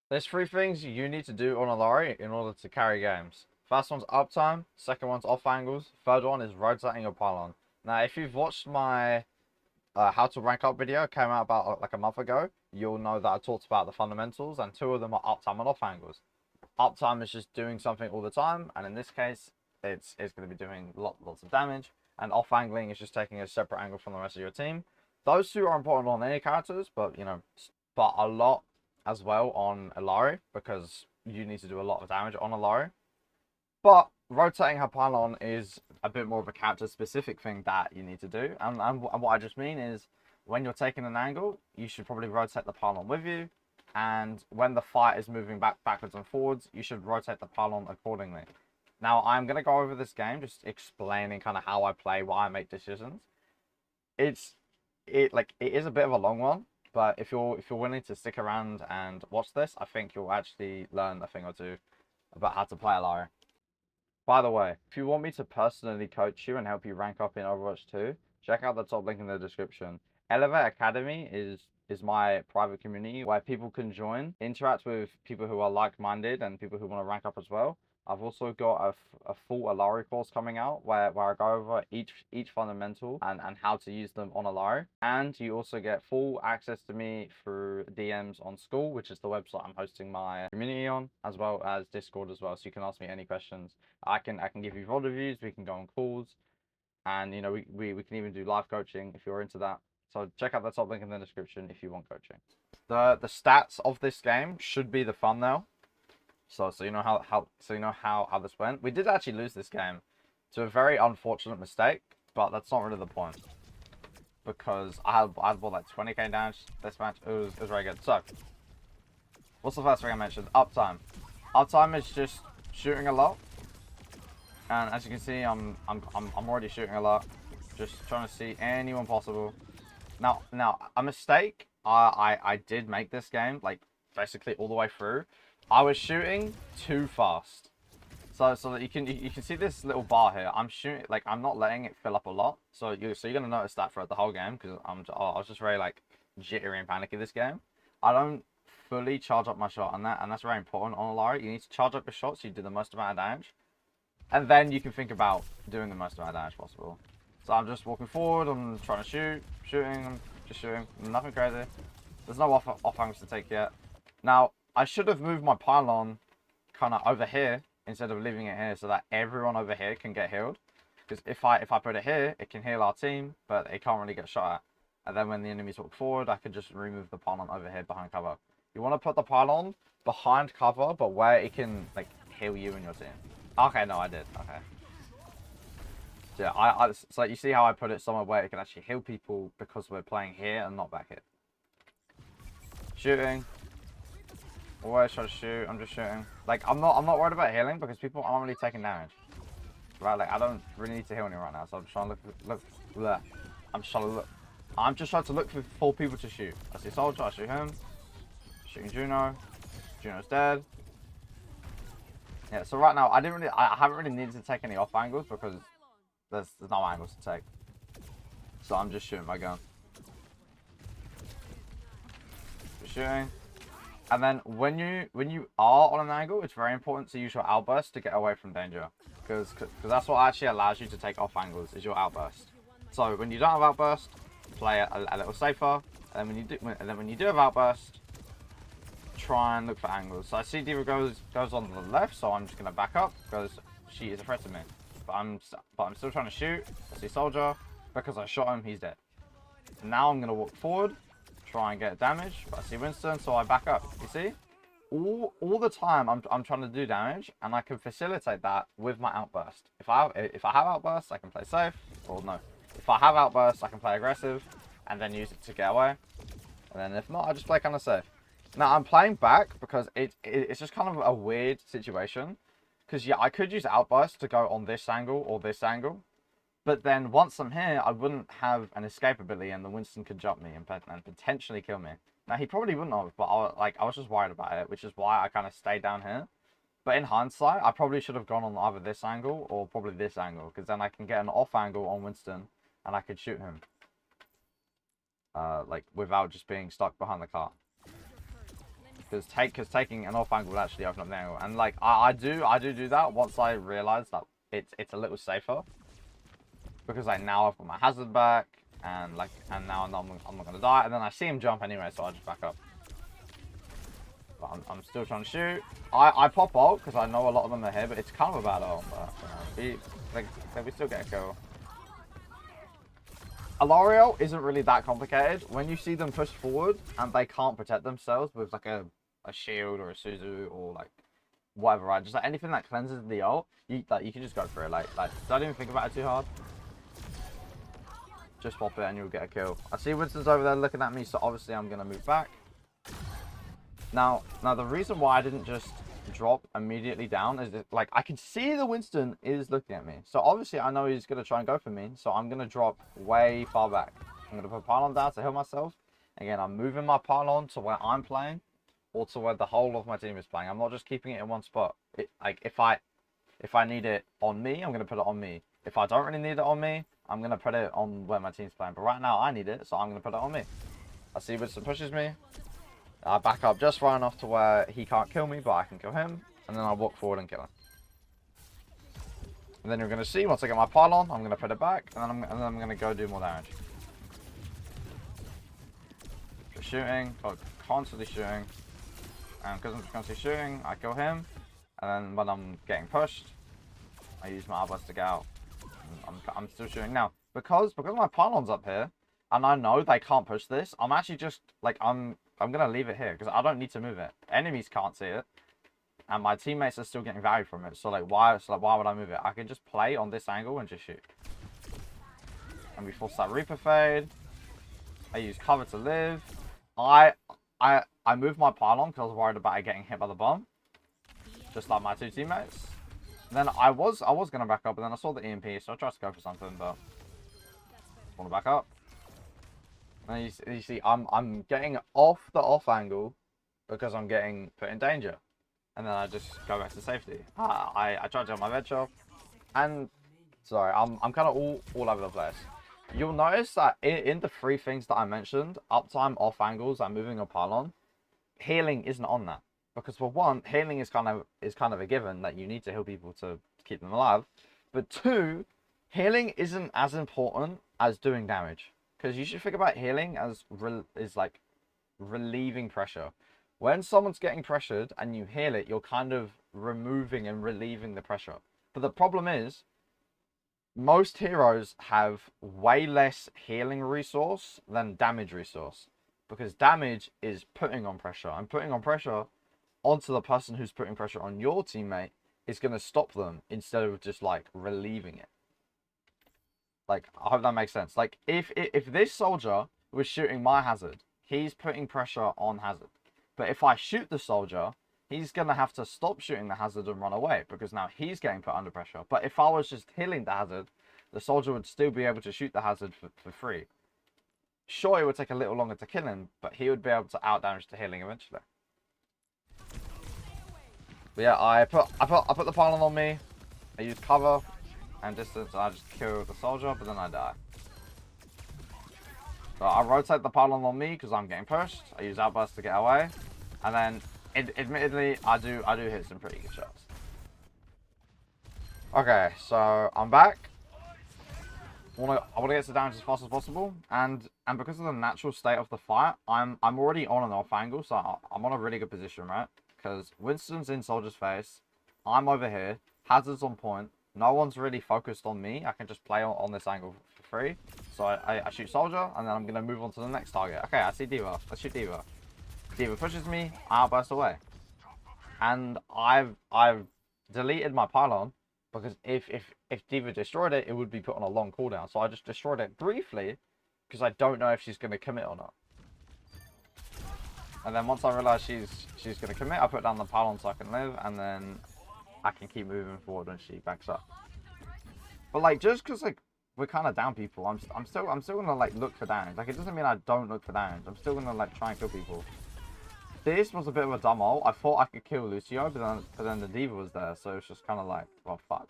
There's three things you need to do on Illari in order to carry games. First one's uptime, second one's off angles, third one is rotating your pylon. Now, if you've watched my how to rank up video, came out about like a month ago, you'll know that I talked about the fundamentals, and two of them are uptime and off angles. Uptime is just doing something all the time, and in this case, it's going to be doing lots of damage. And off angling is just taking a separate angle from the rest of your team. Those two are important on any characters, but but a lot as well on Illari because you need to do a lot of damage on Illari. But rotating her pylon is a bit more of a character specific thing that you need to do. And what I just mean is when you're taking an angle, you should probably rotate the pylon with you. And when the fight is moving backwards and forwards, you should rotate the pylon accordingly. Now, I'm going to go over this game, just explaining kind of how I play, why I make decisions. It is a bit of a long one, but if you're willing to stick around and watch this, I think you'll actually learn a thing or two about how to play Illari. By the way, if you want me to personally coach you and help you rank up in Overwatch 2, check out the top link in the description. Elevate Academy is my private community where people can join, interact with people who are like-minded and people who want to rank up as well. I've also got a full Illari course coming out where I go over each fundamental and how to use them on Illari. And you also get full access to me through DMs on School, which is the website I'm hosting my community on, as well as Discord as well. So you can ask me any questions. I can give you VOD reviews, we can go on calls, and we can even do live coaching if you're into that. So check out the top link in the description if you want coaching. The stats of this game should be the thumbnail. So you know how this went. We did actually lose this game to a very unfortunate mistake, but that's not really the point. Because I had bought like 20k damage this match. It was very good. So what's the first thing I mentioned? Uptime. Uptime is just shooting a lot. And as you can see, I'm already shooting a lot. Just trying to see anyone possible. Now a mistake I did make this game, like basically all the way through. I was shooting too fast. So that you can see this little bar here. I'm shooting, like, I'm not letting it fill up a lot. So you're gonna notice that throughout the whole game because I was just very like jittery and panicky this game. I don't fully charge up my shot on that, and that's very important on Illari. You need to charge up your shot so you do the most amount of damage, and then you can think about doing the most amount of damage possible. So I'm just walking forward. I'm trying to shooting. I'm just shooting. Nothing crazy. There's no off angles to take yet. Now I should have moved my pylon kind of over here instead of leaving it here so that everyone over here can get healed. Because if I put it here, it can heal our team, but it can't really get shot at. And then when the enemies walk forward, I can just remove the pylon over here behind cover. You want to put the pylon behind cover, but where it can like heal you and your team. Okay, no, I did. Okay. So yeah, so you see how I put it somewhere where it can actually heal people because we're playing here and not back here. Shooting. Always try to shoot. I'm just shooting. Like I'm not worried about healing because people aren't really taking damage. Right? Like I don't really need to heal anyone right now, so I'm just trying to look. Bleh. I'm just trying to look for 4 people to shoot. I see Soldier. I shoot him. Shooting Juno. Juno's dead. Yeah. So right now I haven't really needed to take any off angles because there's no angles to take. So I'm just shooting my gun. Just shooting. And then when you are on an angle, it's very important to use your outburst to get away from danger, because that's what actually allows you to take off angles is your outburst. So when you don't have outburst, play it a little safer, and then when you do have outburst, try and look for angles. So I see D.Va goes on the left, so I'm just gonna back up because she is a threat to me. But I'm still trying to shoot. I see Soldier because I shot him, he's dead. Now I'm gonna walk forward. Try and get damage, but I see Winston, so I back up. You see, all the time I'm trying to do damage, and I can facilitate that with my outburst. If I have outburst, I can play safe, or no. If I have outburst, I can play aggressive, and then use it to get away. And then if not, I just play kind of safe. Now I'm playing back because it's just kind of a weird situation. Because yeah, I could use outburst to go on this angle or this angle. But then once I'm here, I wouldn't have an escape ability, and the Winston could jump me and potentially kill me. Now, he probably wouldn't have, but I was just worried about it, which is why I kind of stayed down here. But in hindsight, I probably should have gone on either this angle or probably this angle, because then I can get an off angle on Winston, and I could shoot him. Like, without just being stuck behind the car. Because taking an off angle will actually open up the angle. And like I do that once I realise that it's a little safer. Because like now I've got my hazard back and now I'm not gonna die. And then I see him jump anyway, so I just back up. But I'm still trying to shoot. I pop ult because I know a lot of them are here, but it's kind of a bad ult. But we still get a kill. Illari isn't really that complicated. When you see them push forward and they can't protect themselves with like a shield or a Suzu or like whatever, right? Just like anything that cleanses the ult, you can just go for it. Like don't even think about it too hard. Just pop it and you'll get a kill. I see Winston's over there looking at me, so obviously I'm gonna move back. Now the reason why I didn't just drop immediately down is that, like, I can see the Winston is looking at me. So obviously I know he's going to try and go for me. So I'm going to drop way far back. I'm going to put pylon down to heal myself. Again, I'm moving my pylon to where I'm playing or to where the whole of my team is playing. I'm not just keeping it in one spot. Like, if I need it on me, I'm going to put it on me. If I don't really need it on me, I'm going to put it on where my team's playing. But right now I need it, so I'm going to put it on me. I see Winston pushes me. I back up just far enough to where he can't kill me, but I can kill him. And then I'll walk forward and kill him. And then you're going to see, once I get my pylon, I'm going to put it back. And then I'm going to go do more damage. Just shooting. Constantly shooting. And because I'm just constantly shooting, I kill him. And then when I'm getting pushed, I use my outburst to get out. I'm still shooting. Now, because my pylon's up here, and I know they can't push this, I'm actually just, like, I'm going to leave it here because I don't need to move it. Enemies can't see it. And my teammates are still getting value from it. So, like, why would I move it? I can just play on this angle and just shoot. And we force that Reaper fade. I use cover to live. I moved my pylon because I was worried about it getting hit by the bomb. Just like my two teammates. And then I was going to back up, but then I saw the EMP, so I tried to go for something, but I want to back up. And you see, I'm getting off the off angle because I'm getting put in danger, and then I just go back to safety. I tried to get my veg off, and sorry, I'm kind of all over the place. You'll notice that in the three things that I mentioned, uptime, off angles, and moving a pylon, healing isn't on that because for one, healing is kind of a given that you need to heal people to keep them alive, but two, healing isn't as important as doing damage. Because you should think about healing as like relieving pressure. When someone's getting pressured and you heal it, you're kind of removing and relieving the pressure. But the problem is, most heroes have way less healing resource than damage resource. Because damage is putting on pressure. And putting on pressure onto the person who's putting pressure on your teammate is going to stop them instead of just, like, relieving it. Like, I hope that makes sense. Like, if this soldier was shooting my hazard, he's putting pressure on hazard. But if I shoot the soldier, he's going to have to stop shooting the hazard and run away because now he's getting put under pressure. But if I was just healing the hazard, the soldier would still be able to shoot the hazard for free. Sure, it would take a little longer to kill him, but he would be able to out-damage the healing eventually. But yeah, I put the pylon on me. I use cover and distance, and I just kill the soldier, but then I die. So I rotate the pylon on me because I'm getting pushed. I use outburst to get away, and then admittedly I do hit some pretty good shots. Okay, so I'm back. I want to get to damage as fast as possible, and because of the natural state of the fight, I'm already on an off angle, so I'm on a really good position, right? Because Winston's in soldier's face, I'm over here, hazard's on point. No one's really focused on me. I can just play on this angle for free. So I shoot soldier, and then I'm going to move on to the next target. Okay, I see D.Va. Let's shoot D.Va. D.Va pushes me, I outburst away. And I've deleted my pylon, because if D.Va destroyed it, it would be put on a long cooldown. So I just destroyed it briefly, because I don't know if she's going to commit or not. And then once I realise she's going to commit, I put down the pylon so I can live, and then I can keep moving forward when she backs up. But like, just because like we're kind of down people, I'm still gonna like look for damage. Like, it doesn't mean I don't look for damage. I'm still gonna like try and kill people. This was a bit of a dumb ult. I thought I could kill Lucio, but then the D.Va was there, so it's just kind of like, well, fuck.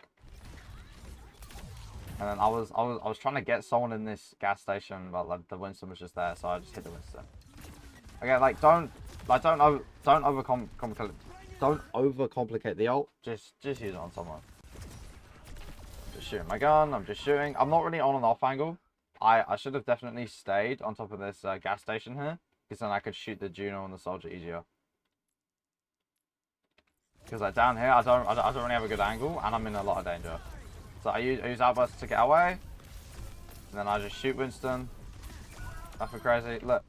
And then I was trying to get someone in this gas station, but like the Winston was just there, so I just hit the Winston. Okay, like don't like don't overcomplicate the ult. Just use it on someone. Just shooting my gun. I'm just shooting. I'm not really on and off angle. I should have definitely stayed on top of this gas station here, because then I could shoot the Juno and the soldier easier. Because like down here, I don't really have a good angle, and I'm in a lot of danger. So I use outburst to get away, and then I just shoot Winston. Nothing crazy. Look,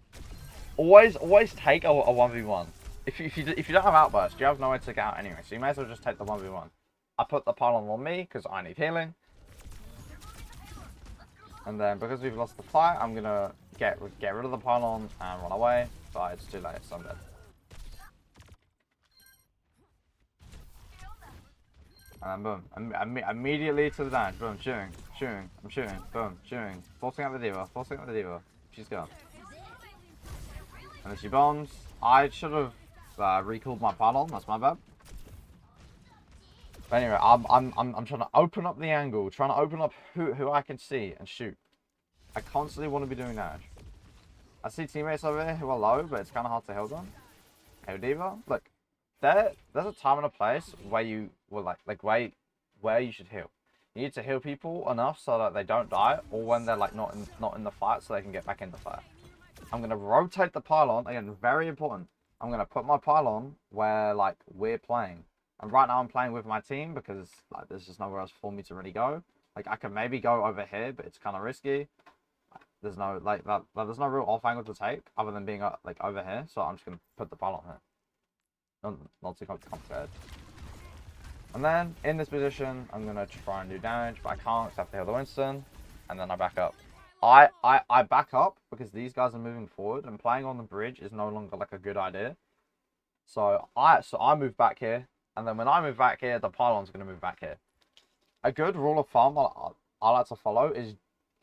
always take a 1v1. If you don't have outburst, you have nowhere to get out anyway. So you may as well just take the 1v1. I put the pylon on me because I need healing. And then because we've lost the fight, I'm gonna get rid of the pylon and run away. But it's too late, so I'm dead. And then boom, immediately to the damage. Boom, shooting, I'm shooting, boom, shooting, forcing out the diva, She's gone. And then she bombs. I should have recalled my pylon. That's my bad. But anyway, I'm trying to open up the angle, trying to open up who I can see and shoot. I constantly want to be doing damage. I see teammates over here who are low, but it's kind of hard to heal them. Hey, diva, look. There's a time and a place where you will where you should heal. You need to heal people enough so that they don't die, or when they're like not in the fight, so they can get back in the fight. I'm gonna rotate the pylon again. Very important. I'm gonna put my pylon where like we're playing, and right now I'm playing with my team because like there's just nowhere else for me to really go. Like I can maybe go over here, but it's kind of risky. There's no there's no real off angle to take other than being like over here. So I'm just gonna put the pylon here. Not too complicated. And then, in this position, I'm going to try and do damage, but I can't because I have to heal the Winston. And then I back up. I back up because these guys are moving forward, and playing on the bridge is no longer like a good idea. So I move back here, and then when I move back here, the pylon's going to move back here. A good rule of thumb I like to follow is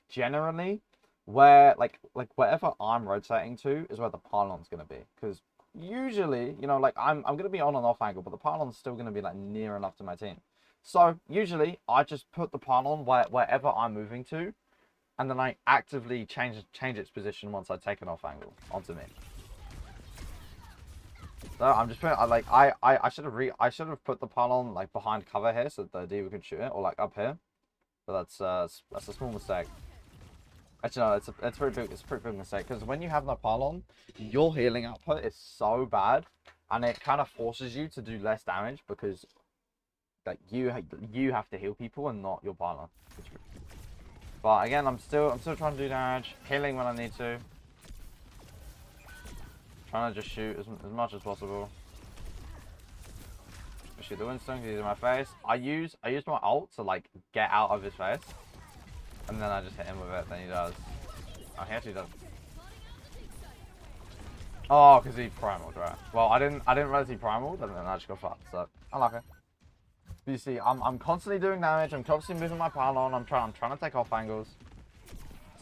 generally where, like wherever I'm rotating to is where the pylon's going to be. Because usually, you know, like I'm gonna be on and off angle, but the pylon's still gonna be like near enough to my team. So usually I just put the pylon wherever I'm moving to, and then I actively change its position once I take an off angle onto me. So I'm just putting I should have put the pylon like behind cover here so the diva could shoot it, or like up here. But that's a small mistake. Actually, no, it's a pretty big mistake, because when you have no pylon, your healing output is so bad, and it kind of forces you to do less damage because like you have to heal people and not your pylon. But again, I'm still trying to do damage, healing when I need to, trying to just shoot as much as possible. Shoot the Winston because he's in my face. I use my ult to like get out of his face. And then I just hit him with it, then he does. Oh, he actually does. Oh, because he primaled, right. Well, I didn't realize he primaled, and then I just got fucked, so I like it. But you see, I'm constantly doing damage, I'm constantly moving my pylon, I'm trying to take off angles.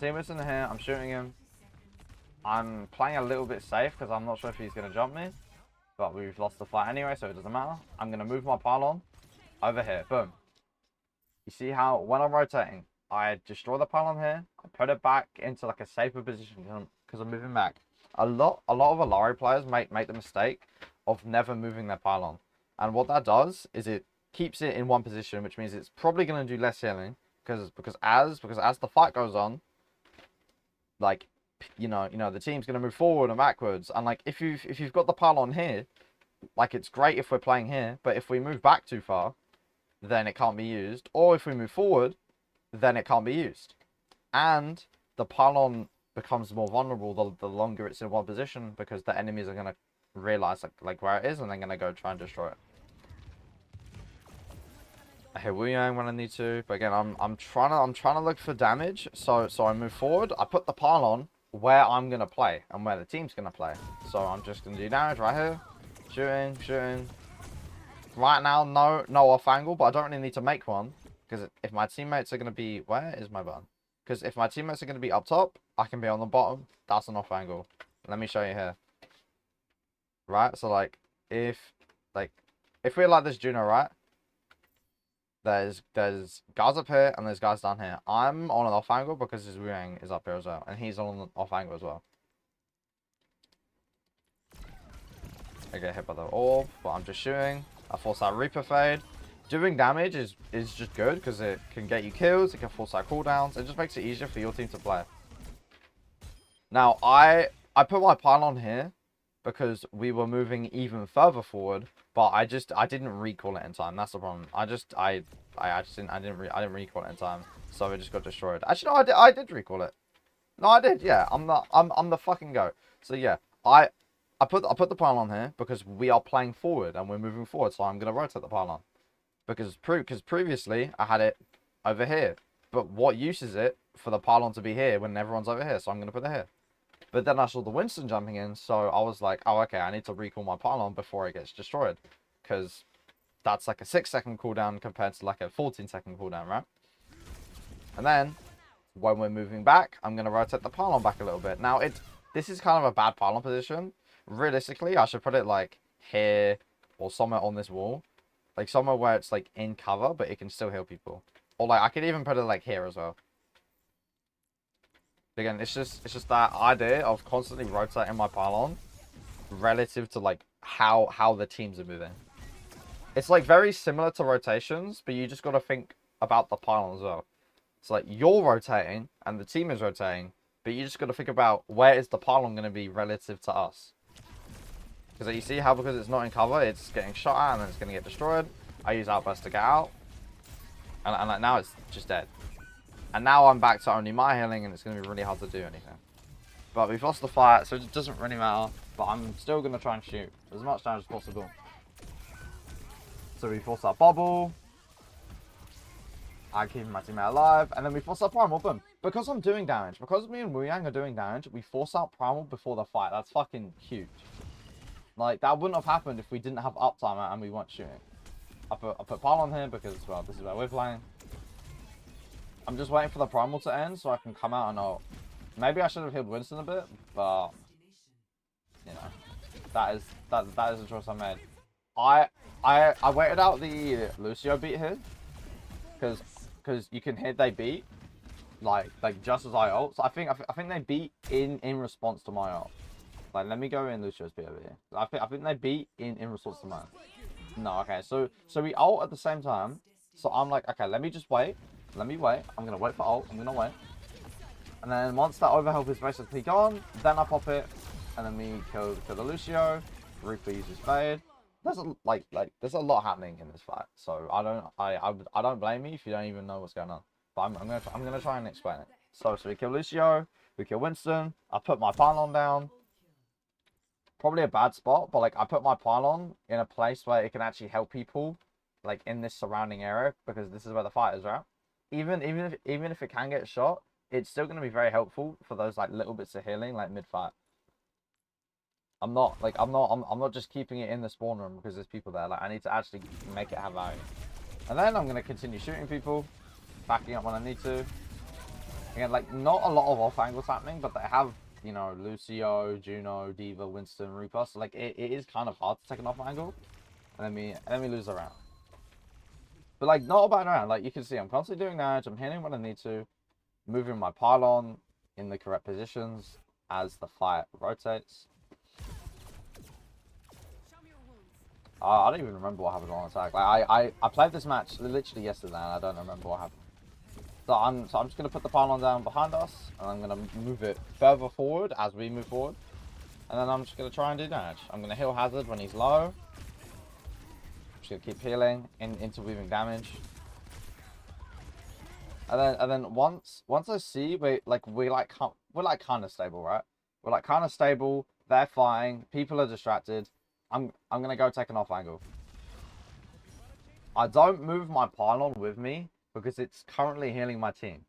See what's in here, I'm shooting him. I'm playing a little bit safe because I'm not sure if he's gonna jump me. But we've lost the fight anyway, so it doesn't matter. I'm gonna move my pylon over here. Boom. You see how when I'm rotating, I destroy the pylon here, I put it back into like a safer position because I'm moving back. A lot of Illari players make the mistake of never moving their pylon. And what that does is it keeps it in one position, which means it's probably going to do less healing because as the fight goes on, like you know the team's going to move forward and backwards, and like if you've got the pylon here, like it's great if we're playing here, but if we move back too far, then it can't be used, or if we move forward, then it can't be used. And the pylon becomes more vulnerable the longer it's in one position, because the enemies are going to realize like where it is, and they're going to go try and destroy it. I hit Wu Yang when I need to, but again I'm trying to look for damage, so I move forward, I put the pylon where I'm going to play and where the team's going to play. So I'm just going to do damage right here. Shooting. Right now, no off angle, but I don't really need to make one. Because if my teammates are going to be... Where is my button? Because if my teammates are going to be up top, I can be on the bottom. That's an off angle. Let me show you here. Right? So, like, if we're like this Juno, right? There's guys up here and there's guys down here. I'm on an off angle because his Wu-Yang is up here as well. And he's on an off angle as well. I get hit by the orb, but I'm just shooting. I force out Reaper Fade. Doing damage is just good because it can get you kills, it can force out cooldowns, it just makes it easier for your team to play. Now, I put my pylon here because we were moving even further forward, but I didn't recall it in time. That's the problem. I didn't recall it in time, so it just got destroyed. Actually, no, I did recall it. No, I did. Yeah, I'm the fucking goat. So yeah, I put the pylon here because we are playing forward and we're moving forward, so I'm gonna rotate the pylon. Because previously I had it over here. But what use is it for the pylon to be here when everyone's over here? So I'm going to put it here. But then I saw the Winston jumping in, so I was like, oh, okay, I need to recall my pylon before it gets destroyed. Because that's like a 6-second cooldown compared to like a 14-second cooldown, right? And then, when we're moving back, I'm going to rotate the pylon back a little bit. Now, this is kind of a bad pylon position. Realistically, I should put it like here or somewhere on this wall. Like somewhere where it's like in cover, but it can still heal people. Or like I could even put it like here as well. Again, it's just that idea of constantly rotating my pylon relative to like how the teams are moving. It's like very similar to rotations, but you just got to think about the pylon as well. It's like you're rotating and the team is rotating, but you just got to think about where is the pylon going to be relative to us. Because you see how because it's not in cover, it's getting shot at and then it's going to get destroyed. I use Outburst to get out. And like now it's just dead. And now I'm back to only my healing and it's going to be really hard to do anything. But we've lost the fight, so it doesn't really matter. But I'm still going to try and shoot as much damage as possible. So we force our bubble. I keep my teammate alive. And then we force our primal. Boom. Because I'm doing damage, because me and Wu Yang are doing damage, we force out primal before the fight. That's fucking huge. Like, that wouldn't have happened if we didn't have uptime and we weren't shooting. I put pylon here because, well, this is where we're playing. I'm just waiting for the primal to end so I can come out and ult. Maybe I should have healed Winston a bit, but, you know, that is a choice I made. I waited out the Lucio beat here because you can hear they beat like just as I ult. So I think they beat in response to my ult. Like, let me go in Lucio's beat over here. I think they beat in response to mine. No, okay. So we ult at the same time. So I'm like, okay, let me just wait. Let me wait. I'm gonna wait for ult. I'm gonna wait. And then once that overhealth is basically gone, then I pop it, and then we kill the Lucio. Reaper uses Fade. There's there's a lot happening in this fight. So I don't blame you if you don't even know what's going on. But I'm gonna try and explain it. So we kill Lucio. We kill Winston. I put my pylon down. Probably a bad spot, but like I put my pylon in a place where it can actually help people, like in this surrounding area, because this is where the fight is, right? Even if it can get shot, it's still going to be very helpful for those like little bits of healing, like mid fight. I'm not just keeping it in the spawn room because there's people there. Like I need to actually make it have value. And then I'm going to continue shooting people, backing up when I need to. Again, like not a lot of off angles happening, but they have, you know, Lucio, Juno, Diva, Winston, Reaper. So like it is kind of hard to take an off angle, and then we lose a round. But like not a bad round. Like you can see, I'm constantly doing damage. I'm hitting when I need to, moving my pylon in the correct positions as the fight rotates. I don't even remember what happened on attack. Like I played this match literally yesterday, and I don't remember what happened. So I'm just gonna put the pylon down behind us, and I'm gonna move it further forward as we move forward, and then I'm just gonna try and do damage. I'm gonna heal Hazard when he's low. Just gonna keep healing interweaving damage, and then once I see we're kind of stable, right? We're like kind of stable. They're flying. People are distracted. I'm gonna go take an off angle. I don't move my pylon with me because it's currently healing my team.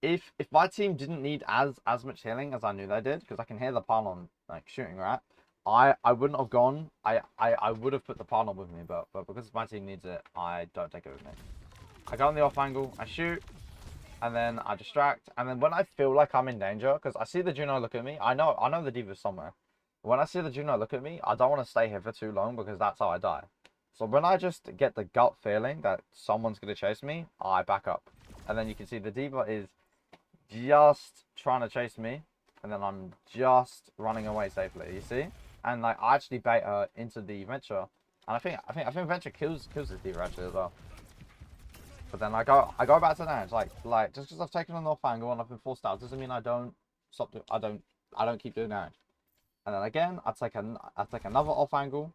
If my team didn't need as much healing as I knew they did, because I can hear the pylon like shooting, right? I wouldn't have gone. I would have put the pylon with me, but because my team needs it, I don't take it with me. I go on the off angle, I shoot, and then I distract, and then when I feel like I'm in danger, because I see the Juno look at me, I know the Diva's somewhere. When I see the Juno look at me, I don't want to stay here for too long because that's how I die. So when I just get the gut feeling that someone's going to chase me, I back up. And then you can see the Diva is just trying to chase me, and then I'm just running away safely, you see? and like I actually bait her into the venture, and I think venture kills this diva actually as well. But then I go back to the edge, like just because I've taken a north angle and I've been forced out doesn't mean I don't stop. I don't keep doing that. And then again, I take another off angle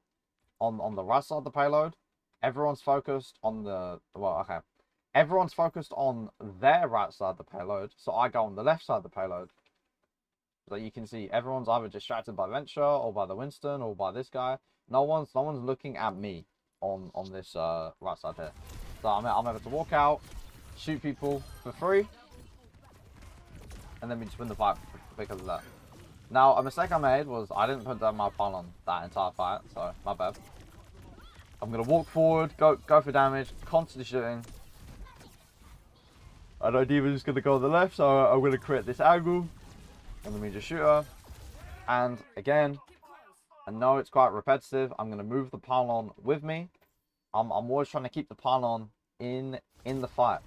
on the right side of the payload. Everyone's focused on everyone's focused on their right side of the payload, so I go on the left side of the payload. So you can see everyone's either distracted by Venture or by the Winston or by this guy. No one's looking at me on this right side here. So I'm able to walk out, shoot people for free, and then we just win the fight because of that. Now, a mistake I made was I didn't put down my pylon that entire fight, so my bad. I'm gonna walk forward, go for damage, constantly shooting. I know Diva's just gonna go on the left, so I'm gonna create this angle, and then we just shoot her. And again, I know it's quite repetitive. I'm gonna move the pylon with me. I'm always trying to keep the pylon in the fight.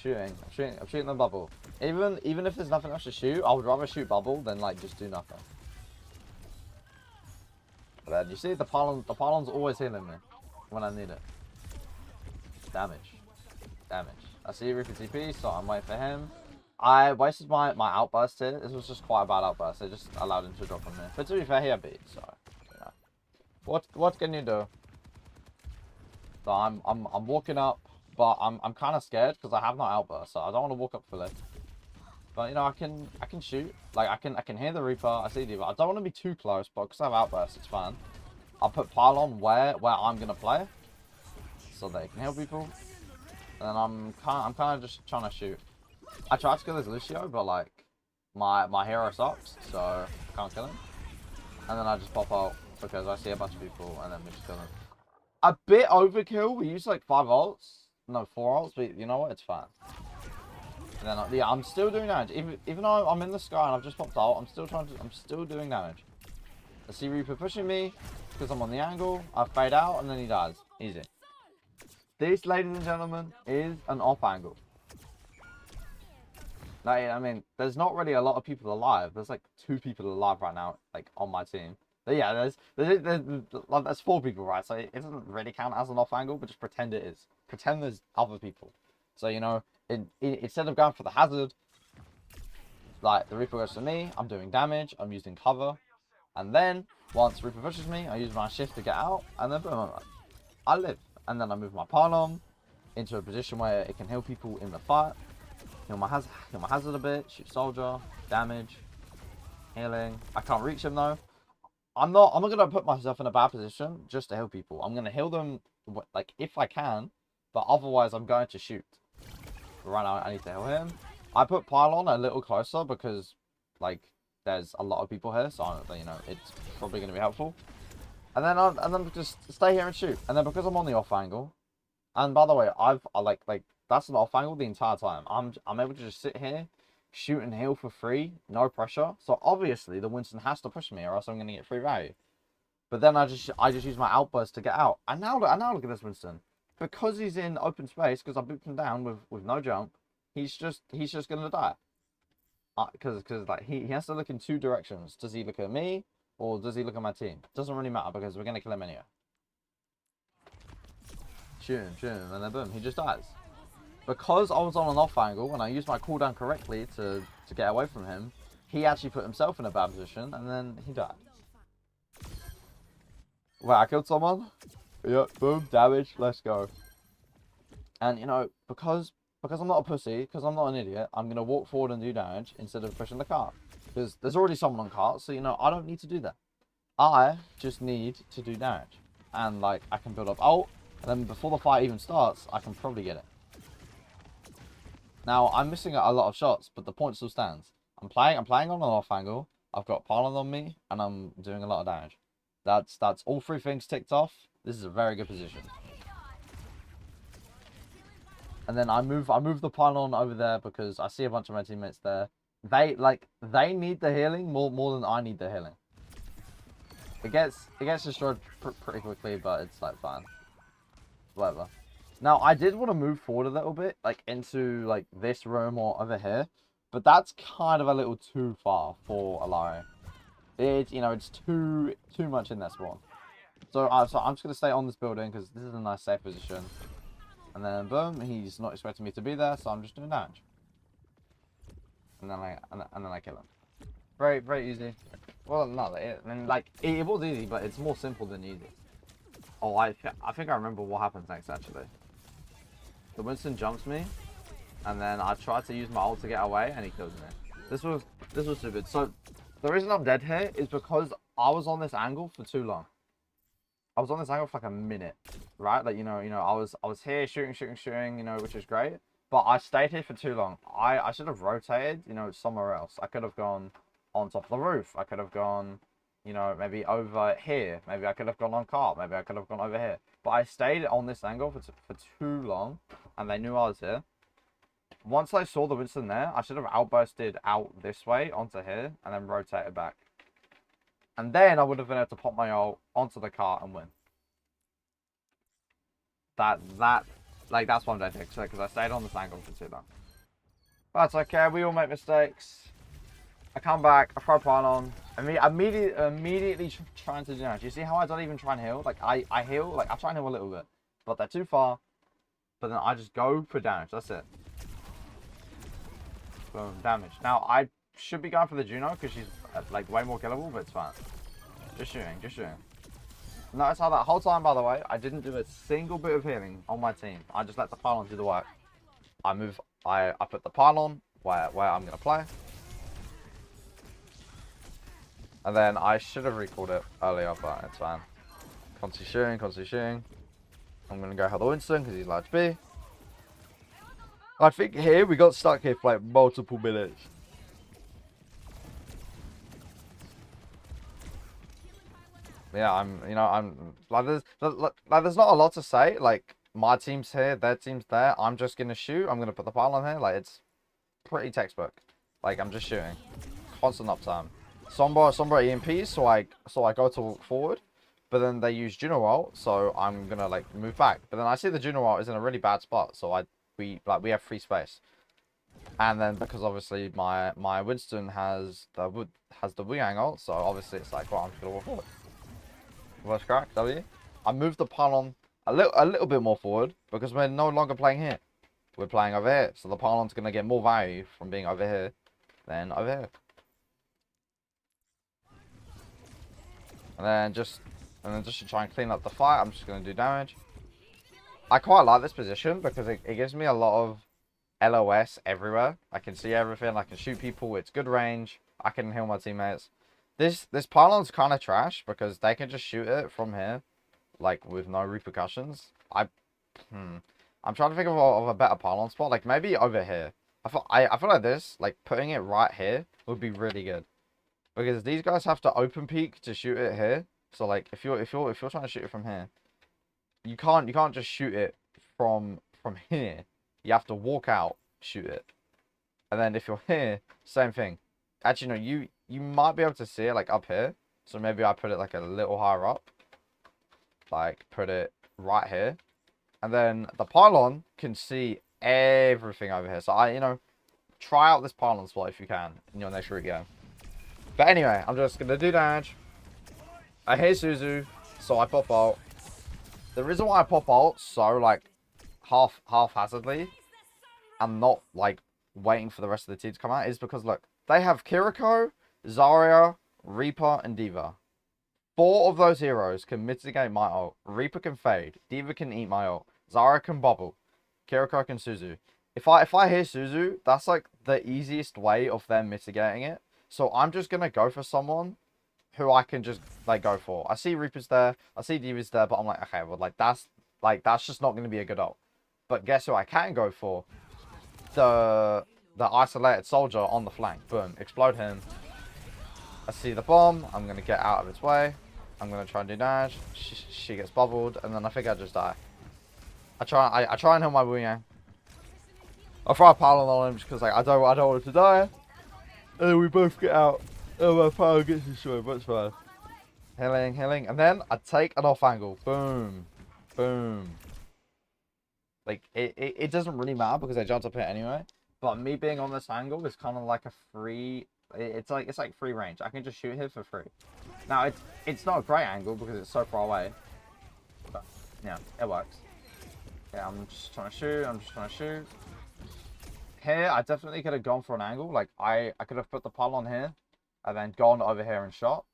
I'm shooting the bubble. Even if there's nothing else to shoot, I would rather shoot bubble than like just do nothing. But then you see the pylon's always healing me when I need it. Damage. I see Reaper TP, so I'm waiting for him. I wasted my outburst here. This was just quite a bad outburst. I just allowed him to drop from there. But to be fair, he had beat, so you know. What can you do? So I'm walking up, but I'm kind of scared because I have no outburst, so I don't want to walk up fully. But you know, I can shoot. Like I can hear the Reaper. I see Diva. I don't want to be too close, but because I have outburst, it's fine. I'll put pylon where I'm gonna play, so they can heal people. And I'm kind of just trying to shoot. I tried to kill this Lucio, but like my hero sucks, so I can't kill him. And then I just pop out because I see a bunch of people, and then we just kill him. A bit overkill. We used like 5 ults, no 4 ults, but you know what? It's fine. And then yeah, I'm still doing damage. Even though I'm in the sky and I've just popped out, I'm still doing damage. I see Reaper pushing me because I'm on the angle. I fade out and then he dies. Easy. This, ladies and gentlemen, is an off angle. Like, I mean, there's not really a lot of people alive. There's like 2 people alive right now, like on my team. But yeah, there's 4 people, right? So it doesn't really count as an off angle, but just pretend it is. Pretend there's other people. So you know, instead of going for the hazard, like the Reaper goes to me, I'm doing damage, I'm using cover, and then once Reaper pushes me, I use my shift to get out, and then boom, I live. And then I move my pylon into a position where it can heal people in the fight. Heal my hazard a bit, shoot soldier, damage, healing. I can't reach him though. I'm not gonna put myself in a bad position just to heal people. I'm gonna heal them like if I can, but otherwise I'm going to shoot. But right now I need to heal him. I put pylon a little closer because like there's a lot of people here, so you know it's probably gonna be helpful. And then just stay here and shoot. And then because I'm on the off angle, and by the way, I like that's an off angle the entire time. I'm able to just sit here, shoot and heal for free, no pressure. So obviously the Winston has to push me, or else I'm gonna get free value. But then I just use my outburst to get out. And now look at this Winston, because he's in open space, because I booped him down with no jump. He's just gonna die. Because like he has to look in 2 directions. Does he look at me? Or does he look at my team? Doesn't really matter because we're going to kill him anyway. Shoot him, and then boom, he just dies. Because I was on an off angle and I used my cooldown correctly to get away from him, he actually put himself in a bad position and then he died. Wait, I killed someone? Yep, boom, damage, let's go. And you know, because I'm not a pussy, because I'm not an idiot, I'm going to walk forward and do damage instead of pushing the cart. Because there's already someone on cart, so you know, I don't need to do that. I just need to do damage. And like, I can build up ult, and then before the fight even starts, I can probably get it. Now, I'm missing a lot of shots, but the point still stands. I'm playing on an off angle, I've got pylon on me, and I'm doing a lot of damage. That's all 3 things ticked off. This is a very good position. And then I move the pylon over there because I see a bunch of my teammates there. They need the healing more than I need the healing. It gets destroyed pretty quickly, but it's like fine. Whatever. Now I did want to move forward a little bit, like into like this room or over here, but that's kind of a little too far for Illari. It's, you know, it's too much in that spawn. So, so I'm just gonna stay on this building because this is a nice safe position. And then boom, he's not expecting me to be there, so I'm just doing damage. And then I kill him. Very easy. Well, no, I mean, like it was easy, but it's more simple than easy. Oh, I think I remember what happens next actually. The Winston jumps me, and then I try to use my ult to get away, and he kills me. This was stupid. So the reason I'm dead here is because I was on this angle for too long. I was on this angle for like a minute, right? Like, you know, I was here shooting, you know, which is great. But I stayed here for too long. I should have rotated, you know, somewhere else. I could have gone on top of the roof. I could have gone, you know, maybe over here. Maybe I could have gone on cart. Maybe I could have gone over here. But I stayed on this angle for too long, and they knew I was here. Once I saw the Winston there, I should have outbursted out this way onto here, and then rotated back. And then I would have been able to pop my ult onto the cart and win. Like, that's what I'm doing, because I stayed on this angle for too long. But it's okay, we all make mistakes. I come back, I throw pylon. Immediately trying to do damage. You see how I don't even try and heal? Like, I heal, like, I try and heal a little bit. But they're too far. But then I just go for damage, that's it. Boom, damage. Now, I should be going for the Juno, because she's, like, way more killable, but it's fine. Just shooting. Notice how that whole time, by the way, I didn't do a single bit of healing on my team. I just let the pylon do the work. I put the pylon where I'm going to play. And then I should have recalled it earlier, but it's fine. Constantly shooting. I'm going to go have the Winston because he's allowed to be. I think here, we got stuck here for like multiple minutes. Yeah, I'm like, there's not a lot to say. Like, my team's here, their team's there. I'm just gonna shoot. I'm gonna put the pylon here. Like, it's pretty textbook. Like, I'm just shooting. Constant uptime. Sombra EMP, so I go to walk forward, but then they use Juno ult, so I'm gonna like move back. But then I see the Juno ult is in a really bad spot, so we have free space. And then because obviously my Winston has the Wuyang ult, so obviously it's like, well, I'm just gonna walk forward. First crack, W. I moved the pylon a little bit more forward because we're no longer playing here. We're playing over here. So the pylon's going to get more value from being over here than over here. And then just to try and clean up the fight, I'm just going to do damage. I quite like this position because it gives me a lot of LOS everywhere. I can see everything. I can shoot people. It's good range. I can heal my teammates. This pylon's kind of trash because they can just shoot it from here, like, with no repercussions. I'm trying to think of a better pylon spot, like maybe over here. I feel like this, like putting it right here, would be really good, because these guys have to open peek to shoot it here. So like, if you're trying to shoot it from here, you can't just shoot it from here. You have to walk out, shoot it, and then if you're here, same thing. Actually, no, you might be able to see it like up here. So maybe I put it like a little higher up. Like put it right here. And then the pylon can see everything over here. So try out this pylon spot if you can in your next route game. But anyway, I'm just going to do damage. I hear Suzu, so I pop ult. The reason why I pop ult so like haphazardly and not like waiting for the rest of the team to come out is because look, they have Kiriko, Zarya, Reaper, and D.Va. 4 of those heroes can mitigate my ult. Reaper can fade. D.Va can eat my ult. Zarya can bubble. Kiriko can Suzu. If I hear Suzu, that's like the easiest way of them mitigating it. So I'm just gonna go for someone who I can just like go for. I see Reaper's there. I see D.Va's there, but I'm like, okay, well, that's just not gonna be a good ult. But guess who I can go for? The isolated soldier on the flank. Boom. Explode him. I see the bomb. I'm going to get out of its way. I'm going to try and do damage. She gets bubbled. And then I think I just die. I try and heal my Wuyang. I throw a pylon on him just because like, I don't want him to die. And then we both get out. And my pylon gets destroyed. But it's fine. Healing. And then I take an off angle. Boom. Like, it doesn't really matter because I jumped up here anyway. But me being on this angle is kind of like a free It's like free range. I can just shoot here for free. Now it's not a great angle because it's so far away. But yeah, it works. Yeah, I'm just trying to shoot. I'm just trying to shoot. Here, I definitely could have gone for an angle. Like I could have put the pylon here, and then gone over here and shot.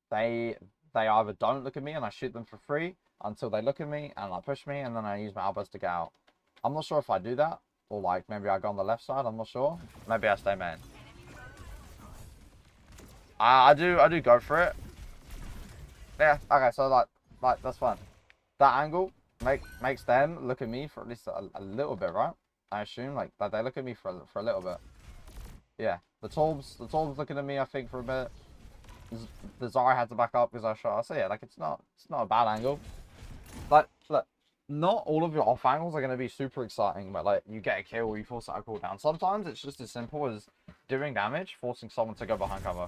They either don't look at me and I shoot them for free until they look at me and like push me, and then I use my outburst to get out. I'm not sure if I do that or like maybe I go on the left side. I'm not sure. Maybe I stay main. I do go for it. Yeah. Okay. So like that's fine. That angle makes them look at me for at least a little bit, right? I assume like that they look at me for a little bit. Yeah. The Torb's looking at me, I think, for a bit. The Zara had to back up because I shot. So yeah, like it's not a bad angle. Like look, not all of your off angles are gonna be super exciting, but like you get a kill or you force out a cooldown. Sometimes it's just as simple as doing damage, forcing someone to go behind cover.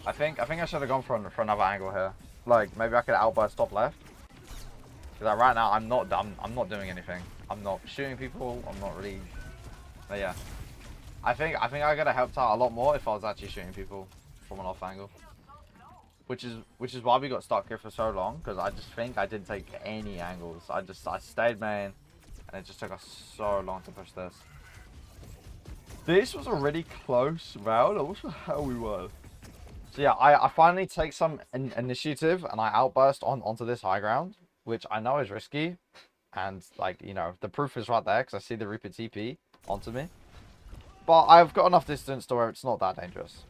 I think I should have gone for another angle here. Like maybe I could outburst top left. Because right now I'm not doing anything. I'm not shooting people. I'm not really. But yeah, I think I could have helped out a lot more if I was actually shooting people from an off angle. Which is why we got stuck here for so long, because I just think I didn't take any angles. I stayed main, and it just took us so long to push this. This was a really close round. I wonder how we were. So yeah, I finally take some initiative and I outburst onto this high ground, which I know is risky, and like you know the proof is right there because I see the Reaper TP onto me. But I've got enough distance to where it's not that dangerous.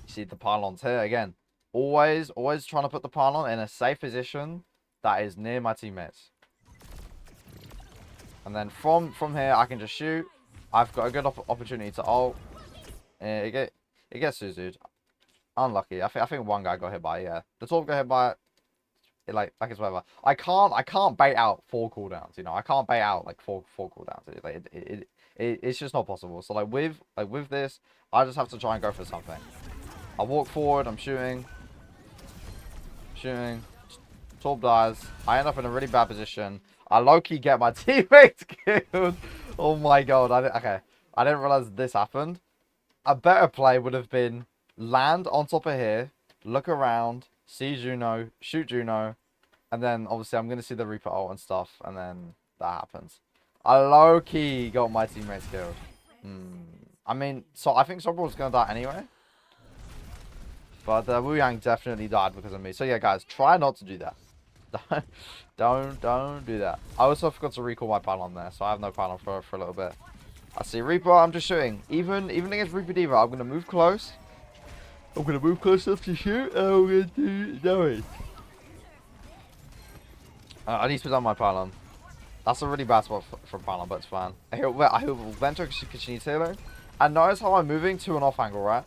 You see the pylons here again. Always trying to put the pylon in a safe position that is near my teammates. And then from here I can just shoot. I've got a good opportunity to ult. It gets Suzu'd. Unlucky. I think one guy got hit by it, yeah. The Torb got hit by it. Like it's whatever. I can't bait out 4 cooldowns, you know. I can't bait out like four cooldowns. It's just not possible. So like with this, I just have to try and go for something. I walk forward, I'm shooting. Torb dies. I end up in a really bad position. I low-key get my teammates killed. Oh my god. I didn't realize this happened. A better play would have been land on top of here, look around, see Juno, shoot Juno, and then obviously I'm going to see the Reaper ult and stuff, and then that happens. I low-key got my teammates killed. I mean, so I think Sobral's going to die anyway. But Wu Yang definitely died because of me. So yeah, guys, try not to do that. Don't do that. I also forgot to recall my pylon there, so I have no pylon for a little bit. I see Reaper, I'm just shooting. Even against Reaper Diva, I'm going to move close. I'm going to move close enough to shoot, and I'm going to do damage. I need to put down my pylon. That's a really bad spot for pylon, but it's fine. I hear Vento Kachini's halo. And notice how I'm moving to an off angle, right?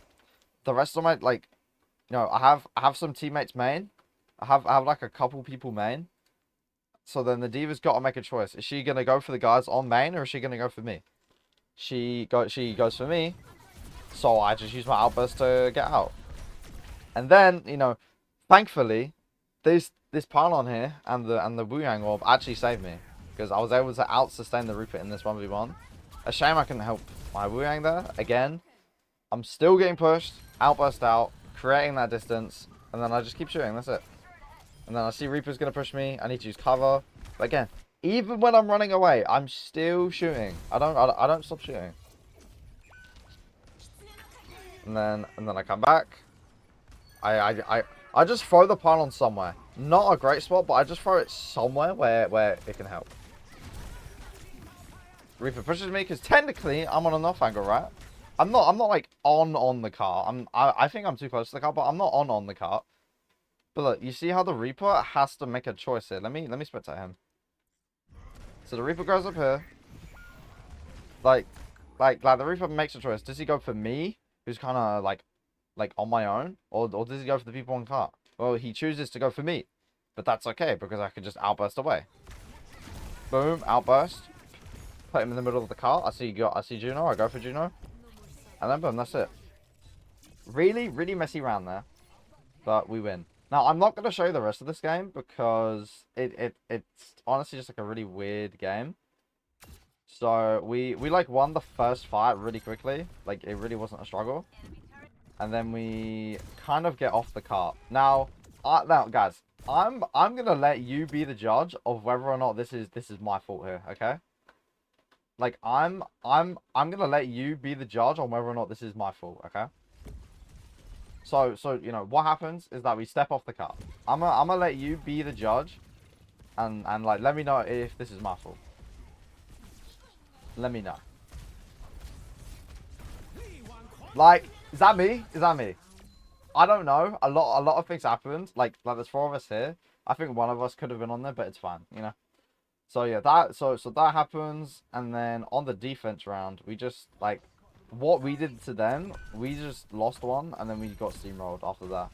The rest of my, like, you know, I have some teammates main. I have like a couple people main. So then the Diva's got to make a choice. Is she going to go for the guys on main, or is she going to go for me? She goes for me. So I just use my outburst to get out. And then, you know, thankfully, this pylon here and the Wu Yang orb actually saved me. Because I was able to out-sustain the Reaper in this 1v1. A shame I couldn't help my Wu Yang there. Again, I'm still getting pushed, outburst out, creating that distance, and then I just keep shooting, that's it. And then I see Reaper's going to push me, I need to use cover. But again, even when I'm running away, I'm still shooting. I don't stop shooting. And then I come back. I just throw the pylon somewhere. Not a great spot, but I just throw it somewhere where it can help. Reaper pushes me because technically I'm on an off angle, right? I'm not like on the cart. I think I'm too close to the cart, but I'm not on the cart. But look, you see how the Reaper has to make a choice here. Let me spectate him. So the Reaper goes up here. Like the Reaper makes a choice. Does he go for me, who's kind of like on my own, or does he go for the people on cart? Well, he chooses to go for me, but that's okay because I can just outburst away. Boom, outburst. Put him in the middle of the cart. I see Juno. I go for Juno, and then boom, that's it. Really messy round there, but we win. Now I'm not going to show you the rest of this game because it's honestly just like a really weird game. So we like won the first fight really quickly. Like it really wasn't a struggle. And then we kind of get off the cart. Now guys, I'm gonna let you be the judge of whether or not this is my fault here, okay? Like I'm gonna let you be the judge on whether or not this is my fault, okay? So you know what happens is that we step off the cart. I'm gonna let you be the judge, and like let me know if this is my fault. Let me know. Like, is that me? Is that me? I don't know. A lot of things happened. Like there's 4 of us here. I think one of us could have been on there, but it's fine, you know. So yeah, so that happens, and then on the defense round, we just like what we did to them. We just lost one, and then we got steamrolled after that.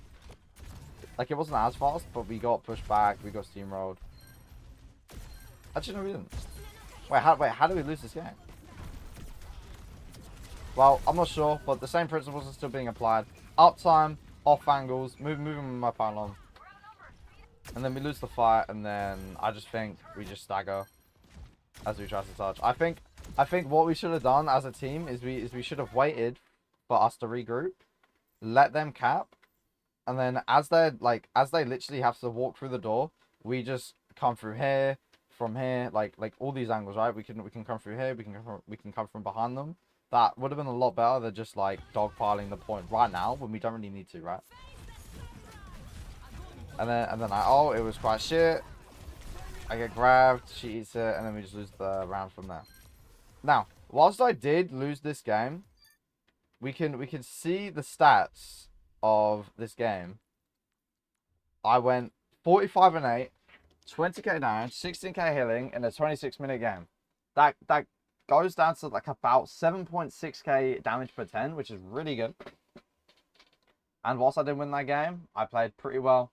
Like it wasn't as fast, but we got pushed back. We got steamrolled. Actually, no, we didn't. Wait, how do we lose this game? Well, I'm not sure, but the same principles are still being applied. Uptime, off angles, moving my pylon. And then we lose the fight, and then I just think we just stagger as we try to touch. I think what we should have done as a team is we should have waited for us to regroup, let them cap, and then as they literally have to walk through the door, we just come through here, from here, like all these angles, right? We can come through here, we can come from behind them. That would have been a lot better than just like dogpiling the point right now when we don't really need to, right? And then it was quite shit. I get grabbed, she eats it, and then we just lose the round from there. Now, whilst I did lose this game, we can see the stats of this game. I went 45 and 8, 20k down, 16k healing in a 26-minute game. That goes down to like about 7.6k damage per 10, which is really good. And whilst I didn't win that game, I played pretty well.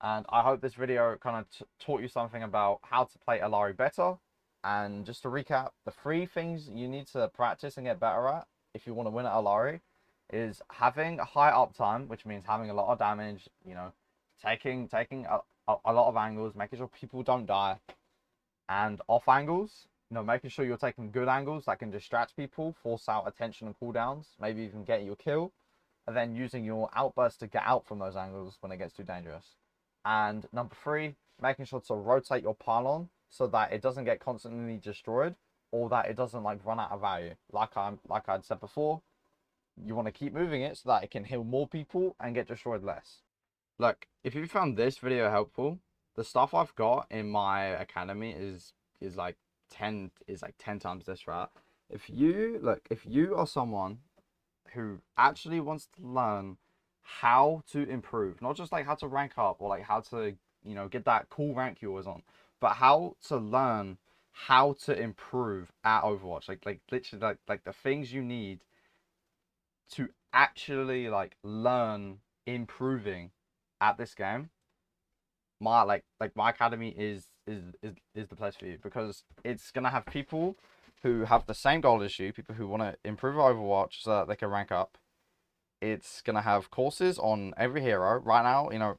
And I hope this video kind of taught you something about how to play Illari better. And just to recap, the 3 things you need to practice and get better at if you want to win at Illari is having a high uptime, which means having a lot of damage, you know, taking a lot of angles, making sure people don't die, and off angles, you know, making sure you're taking good angles that can distract people, force out attention and cooldowns, maybe even get you a kill, and then using your outburst to get out from those angles when it gets too dangerous. And number 3, making sure to rotate your pylon so that it doesn't get constantly destroyed, or that it doesn't like run out of value. Like I'd said before, you want to keep moving it so that it can heal more people and get destroyed less. Look, if you found this video helpful, the stuff I've got in my academy is like 10 times this, right? If you are someone who actually wants to learn how to improve, not just like how to rank up or like how to, you know, get that cool rank you always on, but how to learn how to improve at Overwatch, like literally like the things you need to actually like learn improving at this game, my my academy is the place for you, because it's gonna have people who have the same goal as you, people who want to improve Overwatch so that they can rank up. It's gonna have courses on every hero. Right now, you know,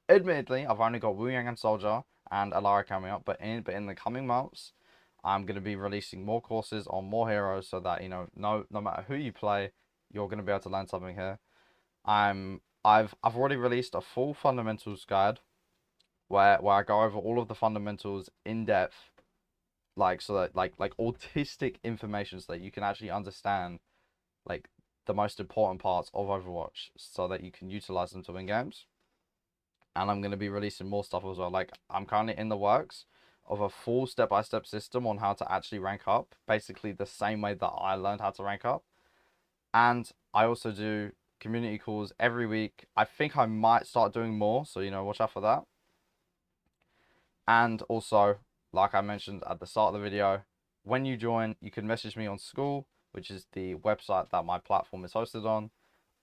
admittedly, I've only got Wu Yang and Soldier and Illari coming up, but in the coming months, I'm gonna be releasing more courses on more heroes so that, you know, no matter who you play, you're gonna be able to learn something here. I've already released a full fundamentals guide where I go over all of the fundamentals in depth, like so that like autistic information so that you can actually understand like the most important parts of Overwatch so that you can utilize them to win games. And I'm going to be releasing more stuff as well. Like I'm currently in the works of a full step-by-step system on how to actually rank up, basically the same way that I learned how to rank up. And I also do community calls every week. I think I might start doing more, so you know, watch out for that. And also, like I mentioned at the start of the video, when you join, you can message me on School, which is the website that my platform is hosted on,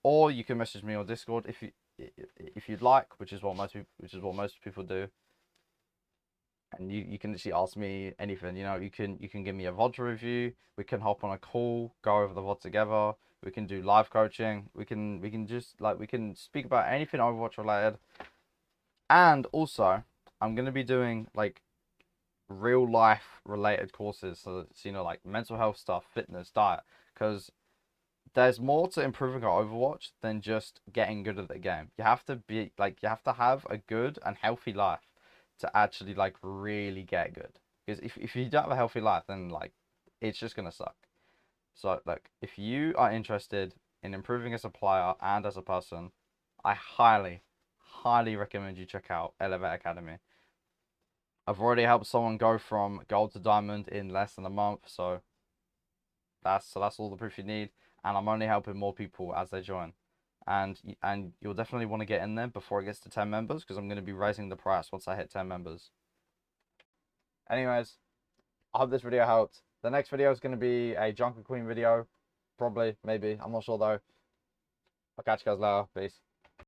or you can message me on Discord if you'd like, which is what most people do. And you can actually ask me anything. You know, you can give me a VOD review. We can hop on a call, go over the VOD together. We can do live coaching. We can just like we can speak about anything Overwatch related. And also, I'm gonna be doing like real life related courses. So it's, you know, like mental health stuff, fitness, diet, because there's more to improving our Overwatch than just getting good at the game. You have to be like, you have to have a good and healthy life to actually like really get good. Because if you don't have a healthy life, then like it's just gonna suck. So like if you are interested in improving as a player and as a person, I highly recommend you check out Elevate Academy. I've already helped someone go from gold to diamond in less than a month, so that's all the proof you need. And I'm only helping more people as they join. And you'll definitely want to get in there before it gets to 10 members, because I'm going to be raising the price once I hit 10 members. Anyways, I hope this video helped. The next video is going to be a Jungle Queen video. Probably, maybe. I'm not sure though. I'll catch you guys later. Peace.